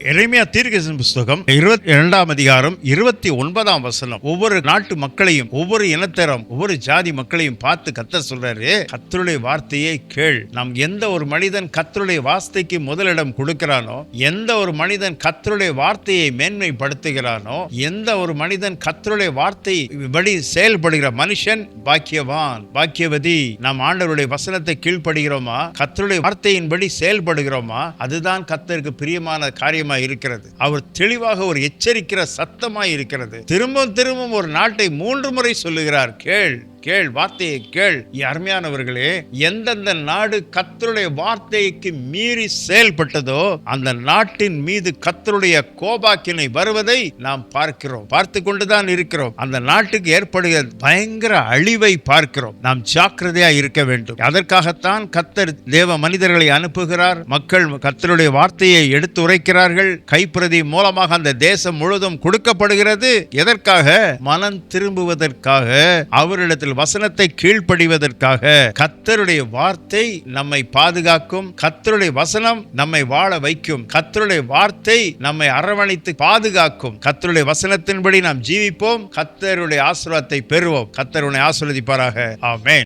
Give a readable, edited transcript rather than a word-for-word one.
எரேமியா தீர்க்கதரிசன புஸ்தகம் 22ஆம் அதிகாரம் 29ஆம் வசனம். ஒவ்வொரு நாட்டு மக்களையும், ஒவ்வொரு இனத்தரம், ஒவ்வொரு ஜாதி மக்களையும் பார்த்து கர்த்தர் சொல்றாரு, கர்த்தருடைய வார்த்தையை கேள். நாம் எந்த ஒரு மனிதன் கர்த்தருடைய வார்த்தைக்கு முதலிடம் கொடுக்கிறானோ, எந்த ஒரு மனிதன் கர்த்தருடைய வார்த்தையை மேன்மைப்படுத்துகிறானோ, எந்த ஒரு மனிதன் கர்த்தருடைய வார்த்தை படி செயல்படுகிற மனுஷன் பாக்கியவான், பாக்கியவதி. நாம் ஆண்டவருடைய வசனத்தை கீழ்ப்படுகிறோமா, கர்த்தருடைய வார்த்தையின்படி செயல்படுகிறோமா, அதுதான் கர்த்தருக்கு பிரியமான காரியம் இருக்கிறது. அவர் தெளிவாக ஒரு எச்சரிக்கிற சத்தமாய் இருக்கிறது. திரும்பவும் ஒரு நாட்டை 3 முறை சொல்லுகிறார், கேள் கேள், வார்த்தையை கேள். அருமையானவர்களே, எந்தெந்த நாடு கர்த்தருடைய வார்த்தைக்கு மீறி செயல்பட்டதோ அந்த நாட்டின் மீது கர்த்தருடைய கோபாக்கினை வருவதை நாம் பார்க்கிறோம், பார்த்து கொண்டுதான் இருக்கிறோம். அந்த நாட்டுக்கு ஏற்படுகிற பயங்கர அழிவை பார்க்கிறோம். நாம் ஜாக்கிரதையா இருக்க வேண்டும். அதற்காகத்தான் கர்த்தர் தேவ மனிதர்களை அனுப்புகிறார். மக்கள் கர்த்தருடைய வார்த்தையை எடுத்து உரைக்கிறார்கள். கைப்பிரதி மூலமாக அந்த தேசம் முழுவதும் கொடுக்கப்படுகிறது. எதற்காக? மனம் திரும்புவதற்காக, அவரிடத்தில் வசனத்தை கீழ்ப்படிவதற்காக. கர்த்தருடைய வார்த்தை நம்மை பாதுகாக்கும். கர்த்தருடைய வசனம் நம்மை வாழ வைக்கும். கர்த்தருடைய வார்த்தை நம்மை அரவணைத்து பாதுகாக்கும். கர்த்தருடைய வசனத்தின்படி நாம் ஜீவிப்போம். கர்த்தருடைய ஆசீர்வாதத்தை பெறுவோம். கர்த்தர் உன்னை ஆசீர்வதிப்பாராக. ஆமென்.